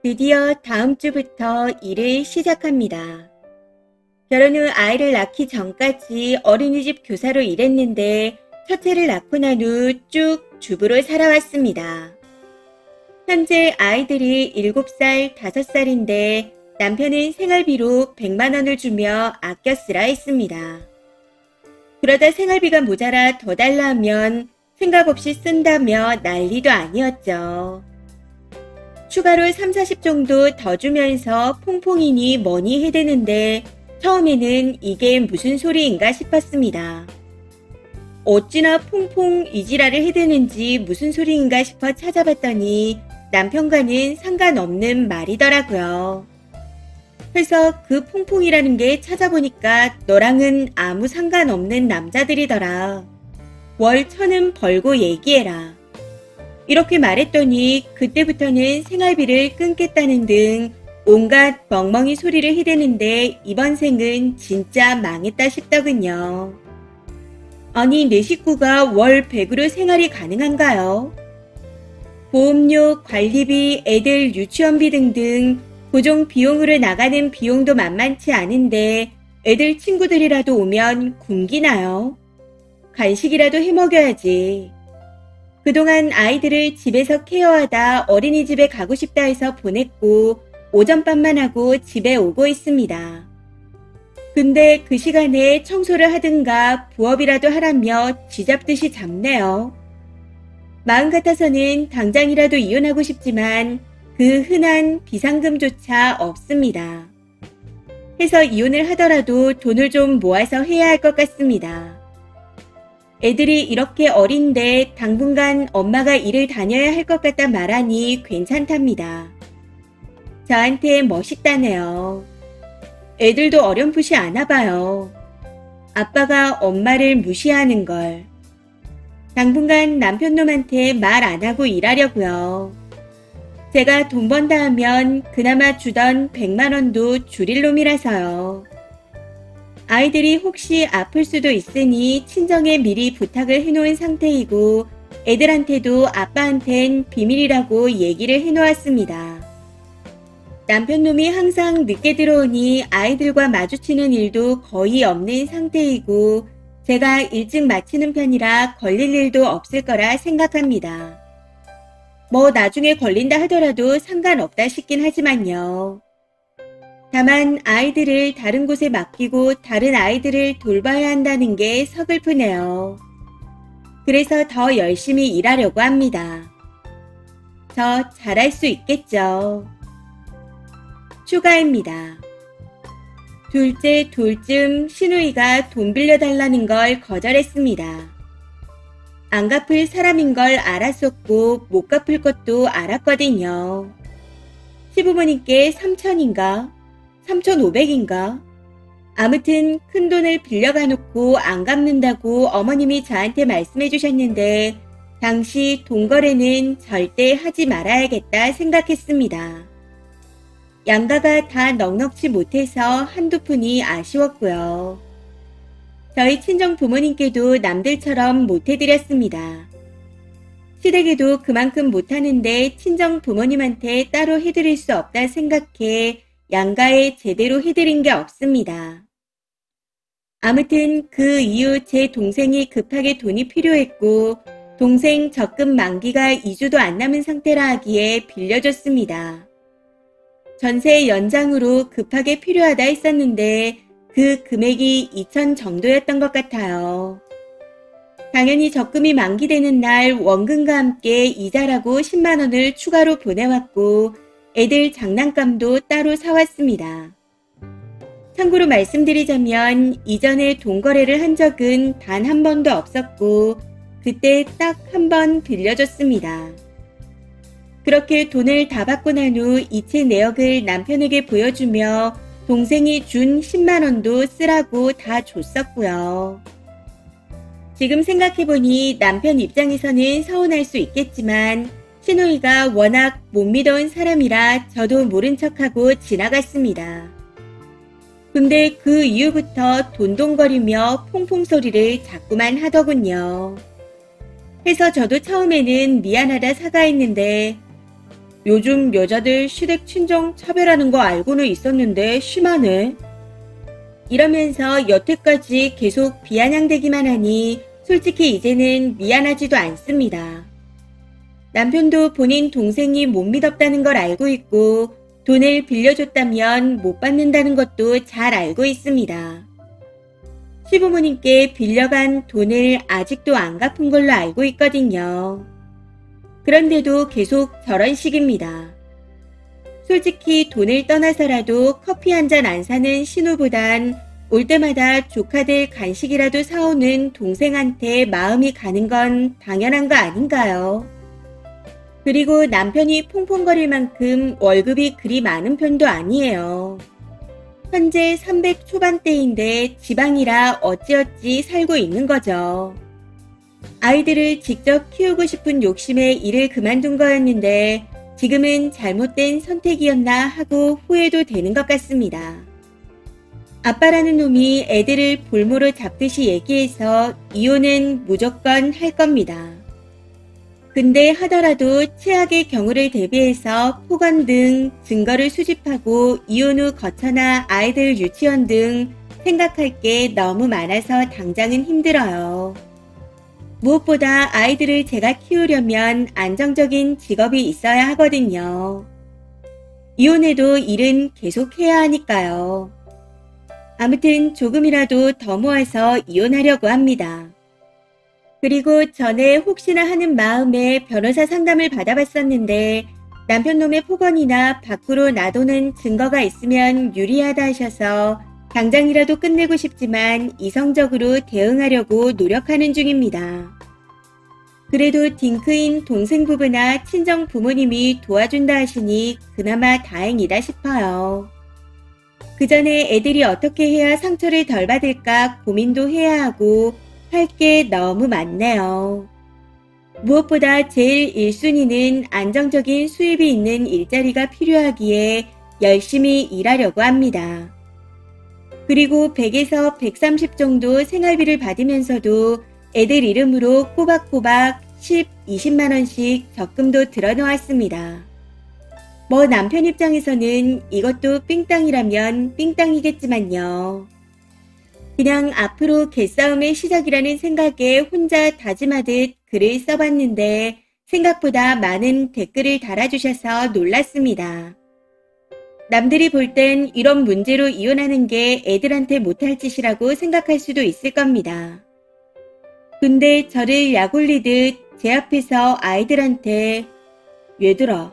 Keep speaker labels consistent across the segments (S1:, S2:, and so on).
S1: 드디어 다음 주부터 일을 시작합니다. 결혼 후 아이를 낳기 전까지 어린이집 교사로 일했는데 첫째를 낳고 난 후 쭉 주부로 살아왔습니다. 현재 아이들이 7살, 5살인데 남편은 생활비로 100만 원을 주며 아껴 쓰라 했습니다. 그러다 생활비가 모자라 더 달라 하면 생각 없이 쓴다며 난리도 아니었죠. 추가로 3, 40 정도 더 주면서 퐁퐁이니 뭐니 해대는데 처음에는 이게 무슨 소리인가 싶었습니다. 어찌나 퐁퐁 이지랄을 해대는지 무슨 소리인가 싶어 찾아봤더니 남편과는 상관없는 말이더라고요. 그래서 그 퐁퐁이라는 게 찾아보니까 너랑은 아무 상관없는 남자들이더라. 월 1,000은 벌고 얘기해라. 이렇게 말했더니 그때부터는 생활비를 끊겠다는 등 온갖 멍멍이 소리를 해대는데 이번 생은 진짜 망했다 싶더군요. 아니 내 식구가 월 100으로 생활이 가능한가요? 보험료, 관리비, 애들 유치원비 등등 고정 비용으로 나가는 비용도 만만치 않은데 애들 친구들이라도 오면 굶기나요? 간식이라도 해먹여야지. 그동안 아이들을 집에서 케어하다 어린이집에 가고 싶다 해서 보냈고 오전밥만 하고 집에 오고 있습니다. 근데 그 시간에 청소를 하든가 부업이라도 하라며 쥐잡듯이 잡네요. 마음 같아서는 당장이라도 이혼하고 싶지만 그 흔한 비상금조차 없습니다. 해서 이혼을 하더라도 돈을 좀 모아서 해야 할 것 같습니다. 애들이 이렇게 어린데 당분간 엄마가 일을 다녀야 할 것 같다 말하니 괜찮답니다. 저한테 멋있다네요. 애들도 어렴풋이 아나 봐요. 아빠가 엄마를 무시하는 걸. 당분간 남편놈한테 말 안 하고 일하려고요. 제가 돈 번다 하면 그나마 주던 100만 원도 줄일 놈이라서요. 아이들이 혹시 아플 수도 있으니 친정에 미리 부탁을 해놓은 상태이고 애들한테도 아빠한텐 비밀이라고 얘기를 해놓았습니다. 남편놈이 항상 늦게 들어오니 아이들과 마주치는 일도 거의 없는 상태이고 제가 일찍 마치는 편이라 걸릴 일도 없을 거라 생각합니다. 뭐 나중에 걸린다 하더라도 상관없다 싶긴 하지만요. 다만 아이들을 다른 곳에 맡기고 다른 아이들을 돌봐야 한다는 게 서글프네요. 그래서 더 열심히 일하려고 합니다. 저 잘할 수 있겠죠. 추가입니다. 둘째 돌쯤 시누이가 돈 빌려달라는 걸 거절했습니다. 안 갚을 사람인 걸 알았었고 못 갚을 것도 알았거든요. 시부모님께 3,000인가 3,500인가 아무튼 큰돈을 빌려가 놓고 안 갚는다고 어머님이 저한테 말씀해 주셨는데 당시 돈거래는 절대 하지 말아야겠다 생각했습니다. 양가가 다 넉넉지 못해서 한두 푼이 아쉬웠고요. 저희 친정 부모님께도 남들처럼 못해드렸습니다. 시댁에도 그만큼 못하는데 친정 부모님한테 따로 해드릴 수 없다 생각해 양가에 제대로 해드린 게 없습니다. 아무튼 그 이후 제 동생이 급하게 돈이 필요했고 동생 적금 만기가 2주도 안 남은 상태라 하기에 빌려줬습니다. 전세 연장으로 급하게 필요하다 했었는데 그 금액이 2,000 정도였던 것 같아요. 당연히 적금이 만기되는 날 원금과 함께 이자라고 10만 원을 추가로 보내왔고 애들 장난감도 따로 사왔습니다. 참고로 말씀드리자면 이전에 돈거래를 한 적은 단 한 번도 없었고 그때 딱 한 번 빌려줬습니다. 그렇게 돈을 다 받고 난 후 이체 내역을 남편에게 보여주며 동생이 준 10만 원도 쓰라고 다 줬었고요. 지금 생각해보니 남편 입장에서는 서운할 수 있겠지만 시누이가 워낙 못 믿어온 사람이라 저도 모른 척하고 지나갔습니다. 근데 그 이후부터 돈돈거리며 퐁퐁 소리를 자꾸만 하더군요. 해서 저도 처음에는 미안하다 사과했는데 요즘 여자들 시댁 친정 차별하는 거 알고는 있었는데 심하네. 이러면서 여태까지 계속 비아냥대기만 하니 솔직히 이제는 미안하지도 않습니다. 남편도 본인 동생이 못 믿었다는 걸 알고 있고 돈을 빌려줬다면 못 받는다는 것도 잘 알고 있습니다. 시부모님께 빌려간 돈을 아직도 안 갚은 걸로 알고 있거든요. 그런데도 계속 저런 식입니다. 솔직히 돈을 떠나서라도 커피 한 잔 안 사는 신우보단 올 때마다 조카들 간식이라도 사오는 동생한테 마음이 가는 건 당연한 거 아닌가요? 그리고 남편이 퐁퐁거릴 만큼 월급이 그리 많은 편도 아니에요. 현재 300 초반대인데 지방이라 어찌어찌 살고 있는 거죠. 아이들을 직접 키우고 싶은 욕심에 일을 그만둔 거였는데 지금은 잘못된 선택이었나 하고 후회도 되는 것 같습니다. 아빠라는 놈이 애들을 볼모로 잡듯이 얘기해서 이혼은 무조건 할 겁니다. 근데 하더라도 최악의 경우를 대비해서 폭언 등 증거를 수집하고 이혼 후 거처나 아이들 유치원 등 생각할 게 너무 많아서 당장은 힘들어요. 무엇보다 아이들을 제가 키우려면 안정적인 직업이 있어야 하거든요. 이혼해도 일은 계속 해야 하니까요. 아무튼 조금이라도 더 모아서 이혼하려고 합니다. 그리고 전에 혹시나 하는 마음에 변호사 상담을 받아봤었는데 남편 놈의 폭언이나 밖으로 나도는 증거가 있으면 유리하다 하셔서 당장이라도 끝내고 싶지만 이성적으로 대응하려고 노력하는 중입니다. 그래도 딩크인 동생 부부나 친정 부모님이 도와준다 하시니 그나마 다행이다 싶어요. 그 전에 애들이 어떻게 해야 상처를 덜 받을까 고민도 해야 하고 할 게 너무 많네요. 무엇보다 제일 1순위는 안정적인 수입이 있는 일자리가 필요하기에 열심히 일하려고 합니다. 그리고 100에서 130 정도 생활비를 받으면서도 애들 이름으로 꼬박꼬박 10, 20만 원씩 적금도 들어놓았습니다. 뭐 남편 입장에서는 이것도 삥땅이라면 삥땅이겠지만요. 그냥 앞으로 개싸움의 시작이라는 생각에 혼자 다짐하듯 글을 써봤는데 생각보다 많은 댓글을 달아주셔서 놀랐습니다. 남들이 볼 땐 이런 문제로 이혼하는 게 애들한테 못할 짓이라고 생각할 수도 있을 겁니다. 근데 저를 약올리듯 제 앞에서 아이들한테 얘들아,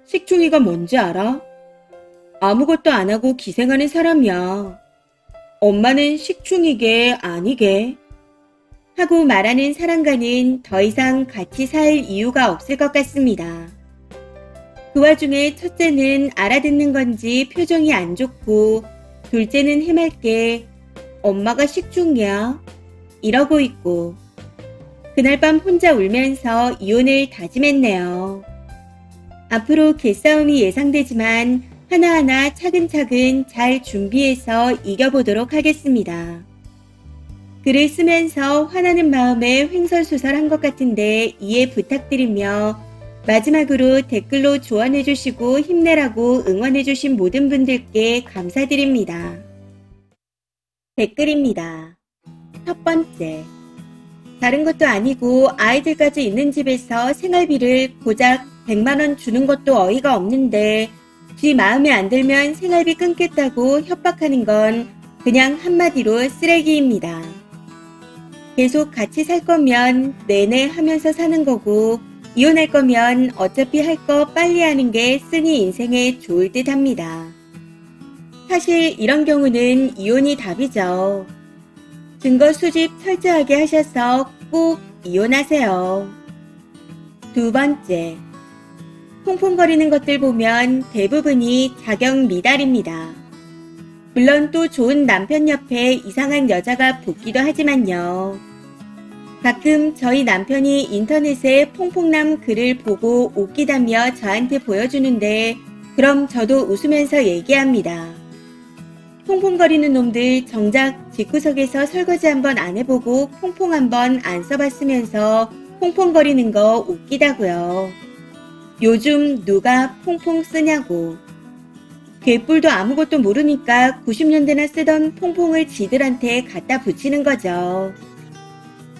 S1: 식충이가 뭔지 알아? 아무것도 안 하고 기생하는 사람이야. 엄마는 식충이게 아니게 하고 말하는 사람과는 더 이상 같이 살 이유가 없을 것 같습니다. 그 와중에 첫째는 알아듣는 건지 표정이 안 좋고 둘째는 해맑게 엄마가 식충이야 이러고 있고 그날 밤 혼자 울면서 이혼을 다짐했네요. 앞으로 개싸움이 예상되지만 하나하나 차근차근 잘 준비해서 이겨보도록 하겠습니다. 글을 쓰면서 화나는 마음에 횡설수설한 것 같은데 이해 부탁드리며 마지막으로 댓글로 조언해주시고 힘내라고 응원해주신 모든 분들께 감사드립니다. 댓글입니다. 첫 번째, 다른 것도 아니고 아이들까지 있는 집에서 생활비를 고작 100만원 주는 것도 어이가 없는데 지 마음에 안 들면 생활비 끊겠다고 협박하는 건 그냥 한마디로 쓰레기입니다. 계속 같이 살 거면 내내 하면서 사는 거고 이혼할 거면 어차피 할 거 빨리 하는 게 쓰니 인생에 좋을 듯 합니다. 사실 이런 경우는 이혼이 답이죠. 증거 수집 철저하게 하셔서 꼭 이혼하세요. 두 번째, 퐁퐁거리는 것들 보면 대부분이 자격 미달입니다. 물론 또 좋은 남편 옆에 이상한 여자가 붙기도 하지만요. 가끔 저희 남편이 인터넷에 퐁퐁남 글을 보고 웃기다며 저한테 보여주는데 그럼 저도 웃으면서 얘기합니다. 퐁퐁거리는 놈들 정작 집구석에서 설거지 한번 안 해보고 퐁퐁 한번 안 써봤으면서 퐁퐁거리는 거 웃기다고요. 요즘 누가 퐁퐁 쓰냐고. 개뿔도 아무것도 모르니까 90년대나 쓰던 퐁퐁을 지들한테 갖다 붙이는 거죠.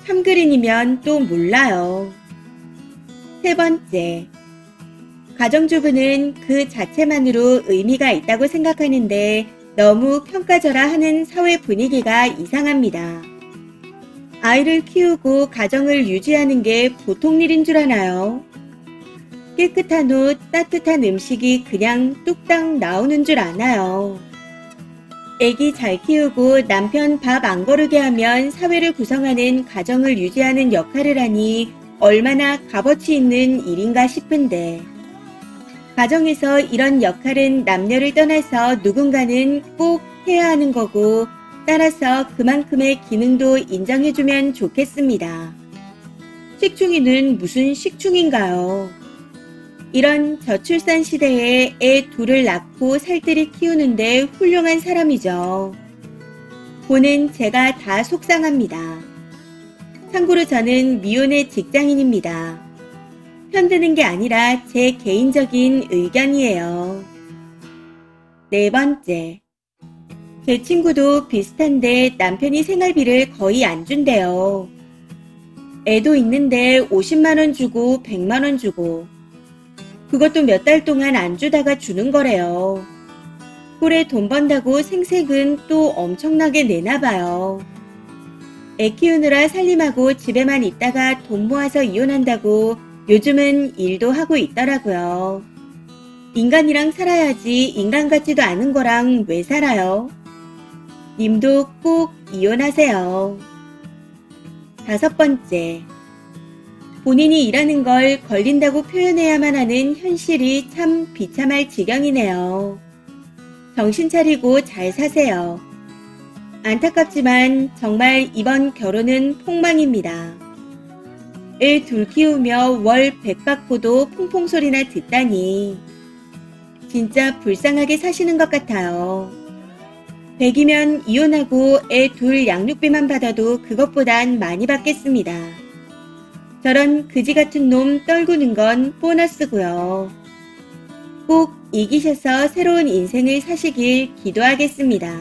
S1: 참그린이면 또 몰라요. 세 번째, 가정주부는 그 자체만으로 의미가 있다고 생각하는데 너무 평가절하 하는 사회 분위기가 이상합니다. 아이를 키우고 가정을 유지하는 게 보통 일인 줄 아나요? 깨끗한 옷, 따뜻한 음식이 그냥 뚝딱 나오는 줄 아나요? 애기 잘 키우고 남편 밥 안 거르게 하면 사회를 구성하는 가정을 유지하는 역할을 하니 얼마나 값어치 있는 일인가 싶은데, 가정에서 이런 역할은 남녀를 떠나서 누군가는 꼭 해야 하는 거고, 따라서 그만큼의 기능도 인정해주면 좋겠습니다. 식충이는 무슨 식충인가요? 이런 저출산 시대에 애 둘을 낳고 살뜰히 키우는데 훌륭한 사람이죠. 보는 제가 다 속상합니다. 참고로 저는 미혼의 직장인입니다. 편드는 게 아니라 제 개인적인 의견이에요. 네 번째, 제 친구도 비슷한데 남편이 생활비를 거의 안 준대요. 애도 있는데 50만 원 주고 100만 원 주고, 그것도 몇 달 동안 안 주다가 주는 거래요. 꼴에 돈 번다고 생색은 또 엄청나게 내나 봐요. 애 키우느라 살림하고 집에만 있다가 돈 모아서 이혼한다고 요즘은 일도 하고 있더라고요. 인간이랑 살아야지 인간 같지도 않은 거랑 왜 살아요? 님도 꼭 이혼하세요. 다섯 번째, 본인이 일하는 걸 걸린다고 표현해야만 하는 현실이 참 비참할 지경이네요. 정신 차리고 잘 사세요. 안타깝지만 정말 이번 결혼은 폭망입니다. 애 둘 키우며 월 100 받고도 퐁퐁 소리나 듣다니 진짜 불쌍하게 사시는 것 같아요. 100이면 이혼하고 애 둘 양육비만 받아도 그것보단 많이 받겠습니다. 저런 그지 같은 놈 떨구는 건 보너스고요. 꼭 이기셔서 새로운 인생을 사시길 기도하겠습니다.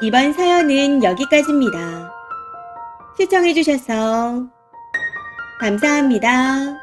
S1: 이번 사연은 여기까지입니다. 시청해주셔서 감사합니다.